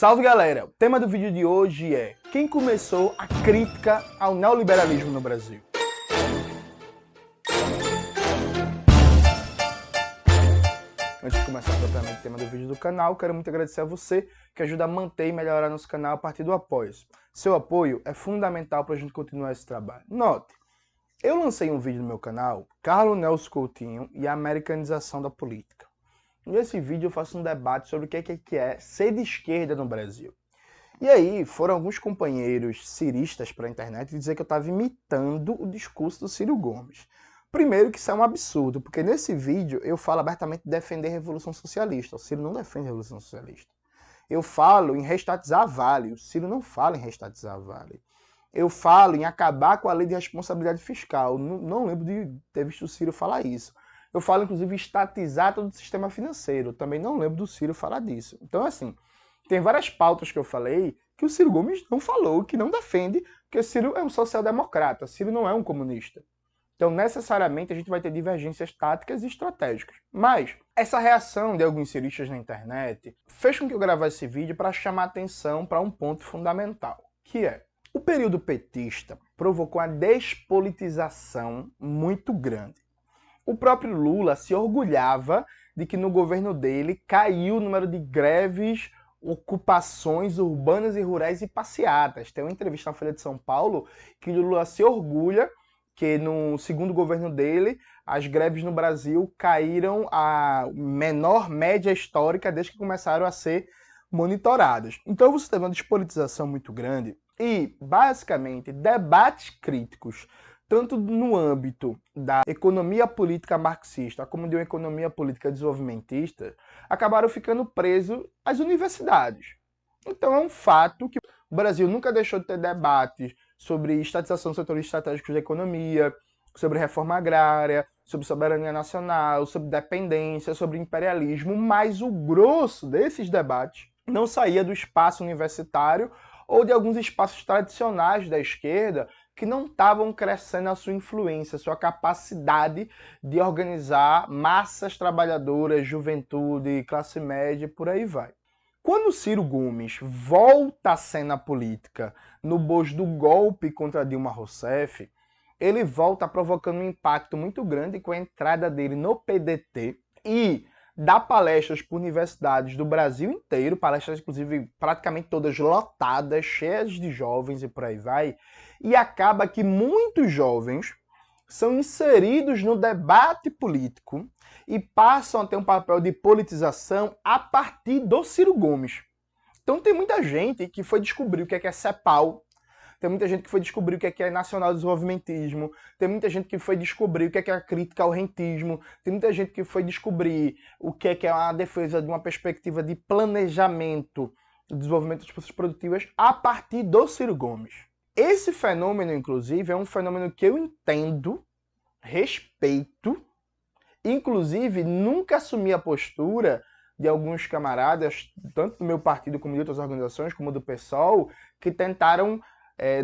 Salve galera! O tema do vídeo de hoje é: quem começou a crítica ao neoliberalismo no Brasil? Antes de começar propriamente o tema do vídeo do canal, quero muito agradecer a você que ajuda a manter e melhorar nosso canal a partir do apoio. Seu apoio é fundamental para a gente continuar esse trabalho. Note, eu lancei um vídeo no meu canal, Carlos Nelson Coutinho e a americanização da política. Nesse vídeo eu faço um debate sobre o que é ser de esquerda no Brasil. E aí foram alguns companheiros ciristas para a internet dizer que eu estava imitando o discurso do Ciro Gomes. Primeiro que isso é um absurdo, porque nesse vídeo eu falo abertamente de defender a Revolução Socialista. O Ciro não defende a Revolução Socialista. Eu falo em restatizar a Vale. O Ciro não fala em restatizar a Vale. Eu falo em acabar com a lei de responsabilidade fiscal. Não lembro de ter visto o Ciro falar isso. Eu falo, inclusive, em estatizar todo o sistema financeiro. Também não lembro do Ciro falar disso. Então, assim, tem várias pautas que eu falei que o Ciro Gomes não falou, que não defende, porque o Ciro é um social-democrata. O Ciro não é um comunista. Então, necessariamente, a gente vai ter divergências táticas e estratégicas. Mas essa reação de alguns ciristas na internet fez com que eu gravasse esse vídeo para chamar atenção para um ponto fundamental, que é: o período petista provocou uma despolitização muito grande. O próprio Lula se orgulhava de que no governo dele caiu o número de greves, ocupações urbanas e rurais e passeatas. Tem uma entrevista na Folha de São Paulo que o Lula se orgulha que no segundo governo dele as greves no Brasil caíram à menor média histórica desde que começaram a ser monitoradas. Então você teve uma despolitização muito grande e, basicamente, debates críticos tanto no âmbito da economia política marxista como de uma economia política desenvolvimentista, acabaram ficando presos às universidades. Então é um fato que o Brasil nunca deixou de ter debates sobre estatização dos setores estratégicos da economia, sobre reforma agrária, sobre soberania nacional, sobre dependência, sobre imperialismo, mas o grosso desses debates não saía do espaço universitário ou de alguns espaços tradicionais da esquerda que não estavam crescendo a sua influência, a sua capacidade de organizar massas trabalhadoras, juventude, classe média e por aí vai. Quando o Ciro Gomes volta à cena política no bojo do golpe contra Dilma Rousseff, ele volta provocando um impacto muito grande com a entrada dele no PDT e dá palestras por universidades do Brasil inteiro, palestras inclusive praticamente todas lotadas, cheias de jovens e por aí vai, e acaba que muitos jovens são inseridos no debate político e passam a ter um papel de politização a partir do Ciro Gomes. Então tem muita gente que foi descobrir o que é CEPAL, tem muita gente que foi descobrir o que é nacional-desenvolvimentismo, tem muita gente que foi descobrir o que é a crítica ao rentismo, tem muita gente que foi descobrir o que é a defesa de uma perspectiva de planejamento do desenvolvimento das forças produtivas a partir do Ciro Gomes. Esse fenômeno, inclusive, é um fenômeno que eu entendo, respeito, inclusive nunca assumi a postura de alguns camaradas, tanto do meu partido como de outras organizações, como do PSOL, que tentaram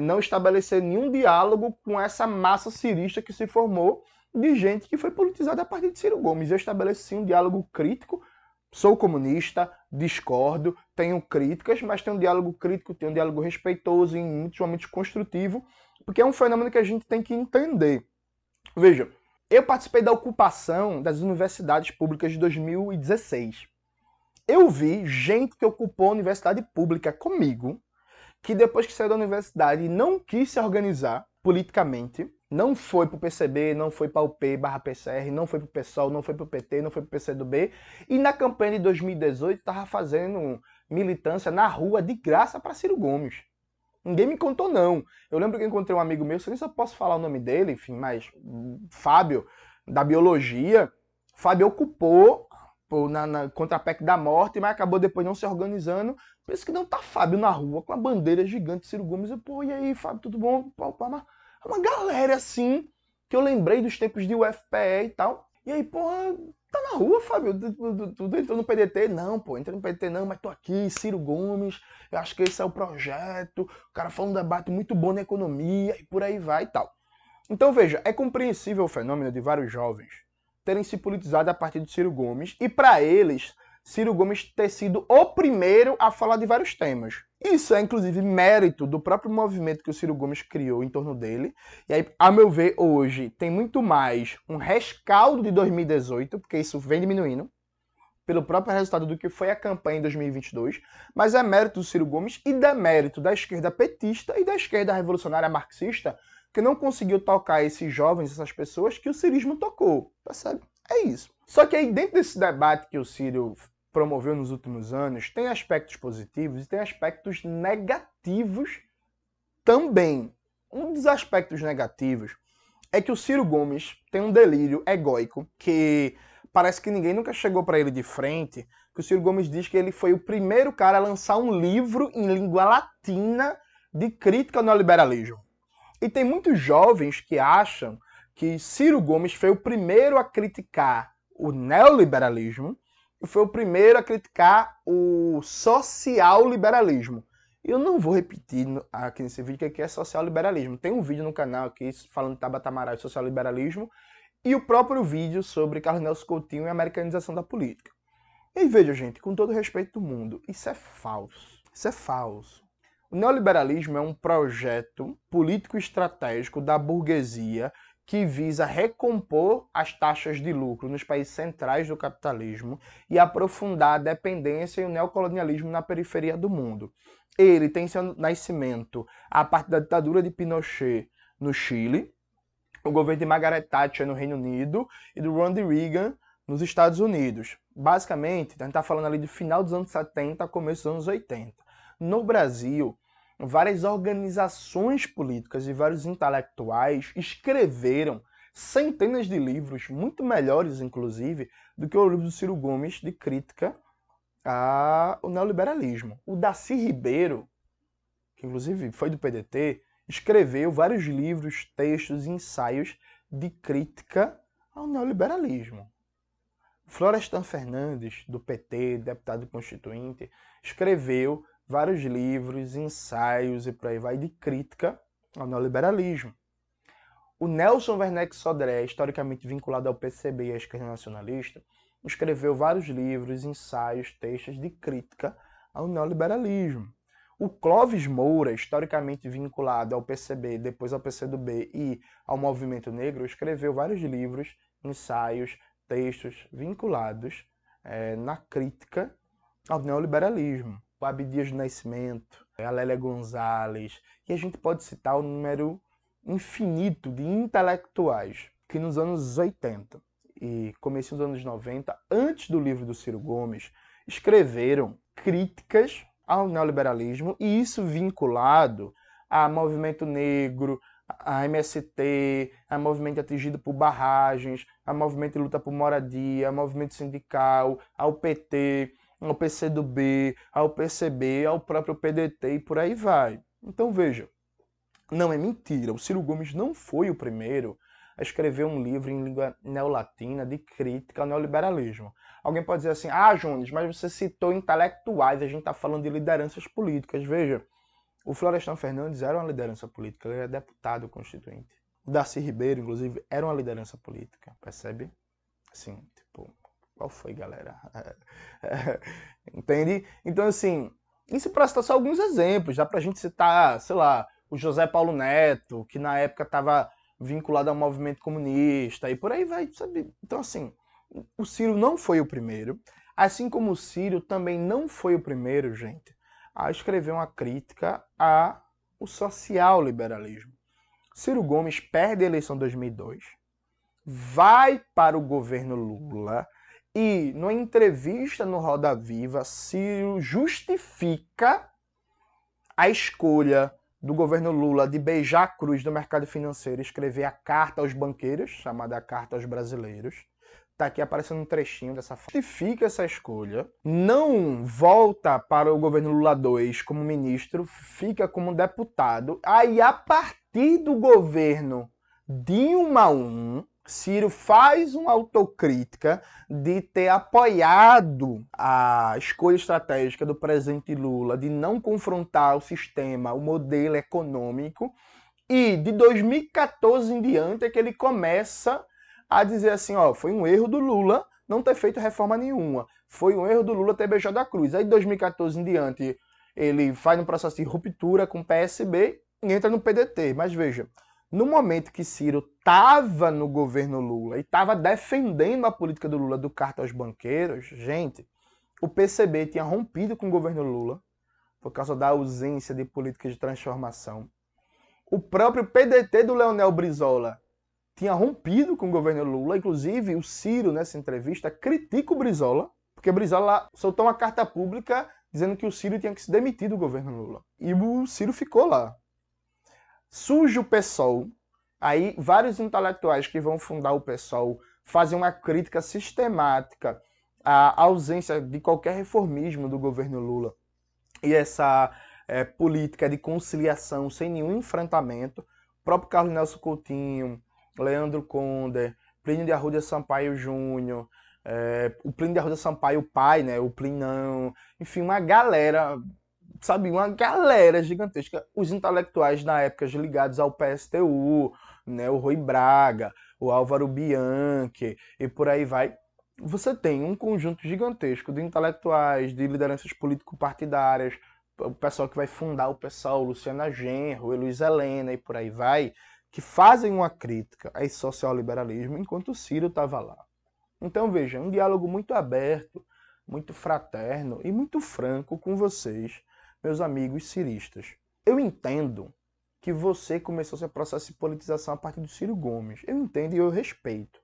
não estabelecer nenhum diálogo com essa massa cirista que se formou de gente que foi politizada a partir de Ciro Gomes. Eu estabeleci um diálogo crítico, sou comunista, discordo, tenho críticas, mas tenho um diálogo crítico, tenho um diálogo respeitoso e em muitos momentos construtivo, porque é um fenômeno que a gente tem que entender. Veja, eu participei da ocupação das universidades públicas de 2016. Eu vi gente que ocupou a universidade pública comigo, que depois que saiu da universidade não quis se organizar politicamente, não foi pro PCB, não foi para o P/PCR, não foi pro PSOL, não foi pro PT, não foi pro PCdoB, e na campanha de 2018 estava fazendo militância na rua de graça para Ciro Gomes. Ninguém me contou, não. Eu lembro que eu encontrei um amigo meu, não sei se eu posso falar o nome dele, enfim, mas Fábio, da biologia. Fábio ocupou contra a PEC da morte, mas acabou depois não se organizando. Por isso que não tá Fábio na rua com a bandeira gigante de Ciro Gomes. Pô, e aí, Fábio, tudo bom? É uma galera assim, que eu lembrei dos tempos de UFPE e tal. E aí, porra, tá na rua, Fábio? Tu entrou no PDT? Não, pô, entrei no PDT não, mas tô aqui, Ciro Gomes, eu acho que esse é o projeto. O cara falou um debate muito bom na economia e por aí vai e tal. Então, veja, é compreensível o fenômeno de vários jovens terem se politizado a partir de Ciro Gomes e, para eles, Ciro Gomes ter sido o primeiro a falar de vários temas. Isso é, inclusive, mérito do próprio movimento que o Ciro Gomes criou em torno dele. E aí, a meu ver, hoje, tem muito mais um rescaldo de 2018, porque isso vem diminuindo, pelo próprio resultado do que foi a campanha em 2022, mas é mérito do Ciro Gomes e demérito da esquerda petista e da esquerda revolucionária marxista, que não conseguiu tocar esses jovens, essas pessoas, que o cirismo tocou, percebe? É isso. Só que aí, dentro desse debate que o Ciro promoveu nos últimos anos, tem aspectos positivos e tem aspectos negativos também. Um dos aspectos negativos é que o Ciro Gomes tem um delírio egóico que parece que ninguém nunca chegou para ele de frente, que o Ciro Gomes diz que ele foi o primeiro cara a lançar um livro em língua latina de crítica ao neoliberalismo. E tem muitos jovens que acham que Ciro Gomes foi o primeiro a criticar o neoliberalismo e foi o primeiro a criticar o social-liberalismo. Eu não vou repetir aqui nesse vídeo o que é social-liberalismo. Tem um vídeo no canal aqui falando de Tabata Amaral e social-liberalismo e o próprio vídeo sobre Carlos Nelson Coutinho e a americanização da política. E aí, veja, gente, com todo o respeito do mundo, isso é falso. Isso é falso. O neoliberalismo é um projeto político-estratégico da burguesia que visa recompor as taxas de lucro nos países centrais do capitalismo e aprofundar a dependência e o neocolonialismo na periferia do mundo. Ele tem seu nascimento a partir da ditadura de Pinochet no Chile, o governo de Margaret Thatcher no Reino Unido e do Ronald Reagan nos Estados Unidos. Basicamente, a gente está falando ali do final dos anos 70 a começo dos anos 80. No Brasil, várias organizações políticas e vários intelectuais escreveram centenas de livros, muito melhores, inclusive, do que o livro do Ciro Gomes de crítica ao neoliberalismo. O Darcy Ribeiro, que inclusive foi do PDT, escreveu vários livros, textos e ensaios de crítica ao neoliberalismo. Florestan Fernandes, do PT, deputado constituinte, escreveu vários livros, ensaios e por aí vai de crítica ao neoliberalismo. O Nelson Werneck Sodré, historicamente vinculado ao PCB e à esquerda nacionalista, escreveu vários livros, ensaios, textos de crítica ao neoliberalismo. O Clóvis Moura, historicamente vinculado ao PCB, depois ao PCdoB e ao movimento negro, escreveu vários livros, ensaios, textos vinculados na crítica ao neoliberalismo. O Abdias do Nascimento, a Lélia Gonzalez, e a gente pode citar um número infinito de intelectuais que nos anos 80 e começo dos anos 90, antes do livro do Ciro Gomes, escreveram críticas ao neoliberalismo, e isso vinculado a movimento negro, a MST, a movimento atingido por barragens, a movimento de luta por moradia, a movimento sindical, ao PT, ao PCdoB, ao PCB, ao próprio PDT e por aí vai. Então veja, não é mentira, o Ciro Gomes não foi o primeiro a escrever um livro em língua neolatina de crítica ao neoliberalismo. Alguém pode dizer assim, Jones, mas você citou intelectuais, a gente está falando de lideranças políticas. Veja, o Florestan Fernandes era uma liderança política, ele era deputado constituinte. O Darcy Ribeiro, inclusive, era uma liderança política, percebe? Assim, tipo, qual foi, galera? Entende? Então, assim, isso para citar só alguns exemplos, dá pra gente citar, sei lá, o José Paulo Neto, que na época estava vinculado ao movimento comunista, e por aí vai, sabe? Então, assim, o Ciro não foi o primeiro, assim como o Ciro também não foi o primeiro, gente, a escrever uma crítica ao social-liberalismo. Ciro Gomes perde a eleição de 2002, vai para o governo Lula e, numa entrevista no Roda Viva, Ciro justifica a escolha do governo Lula de beijar a cruz do mercado financeiro e escrever a carta aos banqueiros, chamada Carta aos Brasileiros. Tá aqui aparecendo um trechinho dessa fala. Justifica essa escolha, não volta para o governo Lula 2 como ministro, fica como deputado. Aí, a partir do governo Dilma 1, Ciro faz uma autocrítica de ter apoiado a escolha estratégica do presidente Lula de não confrontar o sistema, o modelo econômico, e de 2014 em diante é que ele começa a dizer assim, foi um erro do Lula não ter feito reforma nenhuma. foi um erro do Lula ter beijado a cruz. Aí, de 2014 em diante, ele faz um processo de ruptura com o PSB e entra no PDT. Mas veja, no momento que Ciro estava no governo Lula e estava defendendo a política do Lula do cartão aos banqueiros, gente, o PCB tinha rompido com o governo Lula por causa da ausência de políticas de transformação. O próprio PDT do Leonel Brizola tinha rompido com o governo Lula. Inclusive, o Ciro, nessa entrevista, critica o Brizola, porque Brizola soltou uma carta pública dizendo que o Ciro tinha que se demitir do governo Lula. E o Ciro ficou lá. Surge o PSOL. Aí, vários intelectuais que vão fundar o PSOL fazem uma crítica sistemática à ausência de qualquer reformismo do governo Lula. E essa política de conciliação sem nenhum enfrentamento. O próprio Carlos Nelson Coutinho, Leandro Conder, Plínio de Arruda Sampaio Júnior, o Plínio de Arruda Sampaio pai, né, o Plinão, enfim, uma galera, sabe, uma galera gigantesca. Os intelectuais na época ligados ao PSTU, né, o Rui Braga, o Álvaro Bianchi e por aí vai. Você tem um conjunto gigantesco de intelectuais, de lideranças político-partidárias, o pessoal que vai fundar o PSOL, Luciana Genro, Luiz Helena e por aí vai, que fazem uma crítica a esse social-liberalismo enquanto o Ciro estava lá. Então, veja, um diálogo muito aberto, muito fraterno e muito franco com vocês, meus amigos ciristas. Eu entendo que você começou seu processo de politização a partir do Ciro Gomes. Eu entendo e eu respeito.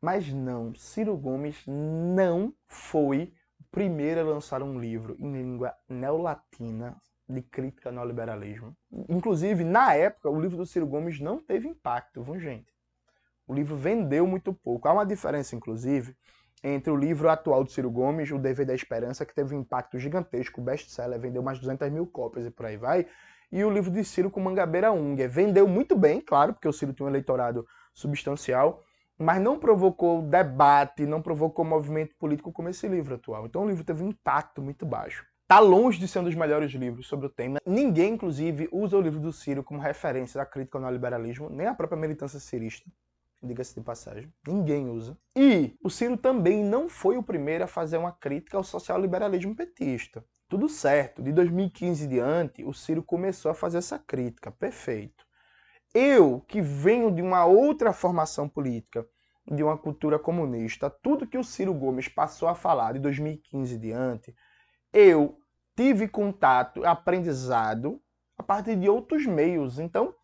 Mas não, Ciro Gomes não foi o primeiro a lançar um livro em língua neolatina de crítica ao neoliberalismo. Inclusive, na época, o livro do Ciro Gomes não teve impacto, viu, gente? O livro vendeu muito pouco. Há uma diferença, inclusive, entre o livro atual do Ciro Gomes, O Dever da Esperança, que teve um impacto gigantesco, o best-seller, vendeu mais de 200 mil cópias e por aí vai, e o livro de Ciro com Mangabeira Unger. Vendeu muito bem, claro, porque o Ciro tinha um eleitorado substancial, mas não provocou debate, não provocou movimento político como esse livro atual. Então o livro teve um impacto muito baixo. Está longe de ser um dos melhores livros sobre o tema. Ninguém, inclusive, usa o livro do Ciro como referência da crítica ao neoliberalismo, nem a própria militância cirista, diga-se de passagem. Ninguém usa. E o Ciro também não foi o primeiro a fazer uma crítica ao social-liberalismo petista. Tudo certo. De 2015 em diante, o Ciro começou a fazer essa crítica. Perfeito. Eu, que venho de uma outra formação política, de uma cultura comunista, tudo que o Ciro Gomes passou a falar de 2015 em diante, eu tive contato, aprendizado, a partir de outros meios. Então,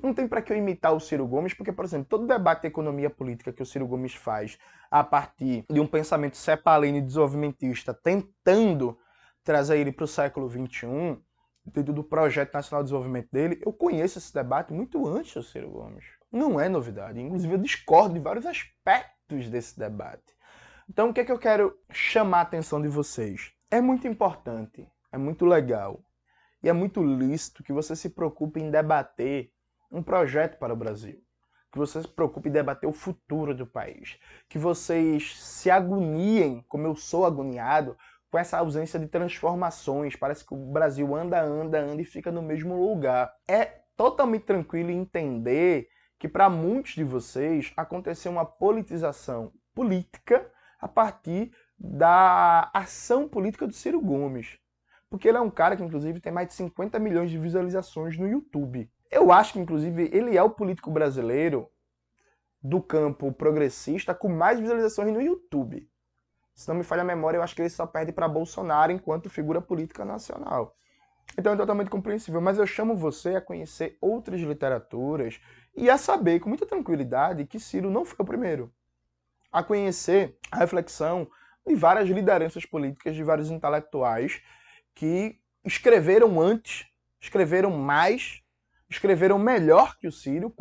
não tem para que eu imitar o Ciro Gomes, porque, por exemplo, todo debate de economia política que o Ciro Gomes faz a partir de um pensamento cepalino e desenvolvimentista, tentando trazer ele para o século XXI, dentro do Projeto Nacional de Desenvolvimento dele, eu conheço esse debate muito antes do Ciro Gomes. Não é novidade. Inclusive, eu discordo de vários aspectos desse debate. Então, o que é que eu quero chamar a atenção de vocês? É muito importante, é muito legal e é muito lícito que você se preocupe em debater um projeto para o Brasil. Que você se preocupe em debater o futuro do país. Que vocês se agoniem, como eu sou agoniado, com essa ausência de transformações. Parece que o Brasil anda e fica no mesmo lugar. É totalmente tranquilo entender que para muitos de vocês aconteceu uma politização política a partir da ação política do Ciro Gomes. Porque ele é um cara que, inclusive, tem mais de 50 milhões de visualizações no YouTube. Eu acho que, inclusive, ele é o político brasileiro do campo progressista com mais visualizações no YouTube. Se não me falha a memória, eu acho que ele só perde para Bolsonaro enquanto figura política nacional. Então é totalmente compreensível, mas eu chamo você a conhecer outras literaturas e a saber com muita tranquilidade que Ciro não foi o primeiro. A conhecer a reflexão de várias lideranças políticas, de vários intelectuais que escreveram antes, escreveram mais, escreveram melhor que o Ciro,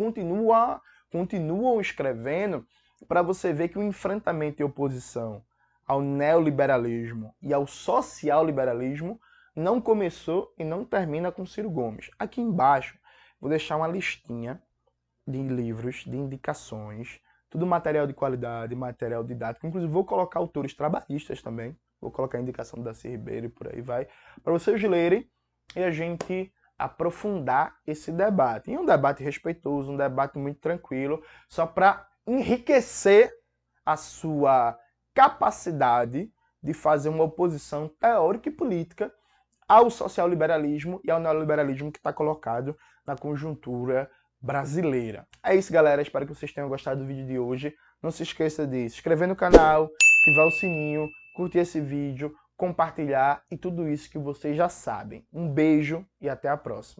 continuam escrevendo, para você ver que o enfrentamento e oposição ao neoliberalismo e ao social-liberalismo não começou e não termina com Ciro Gomes. Aqui embaixo vou deixar uma listinha de livros, de indicações, tudo material de qualidade, material didático. Inclusive vou colocar autores trabalhistas também, vou colocar a indicação do Darcy Ribeiro e por aí vai, para vocês lerem e a gente aprofundar esse debate. E é um debate respeitoso, um debate muito tranquilo, só para enriquecer a sua capacidade de fazer uma oposição teórica e política ao social-liberalismo e ao neoliberalismo que está colocado na conjuntura brasileira. É isso, galera. Espero que vocês tenham gostado do vídeo de hoje. Não se esqueça de se inscrever no canal, ativar o sininho, curtir esse vídeo, compartilhar e tudo isso que vocês já sabem. Um beijo e até a próxima.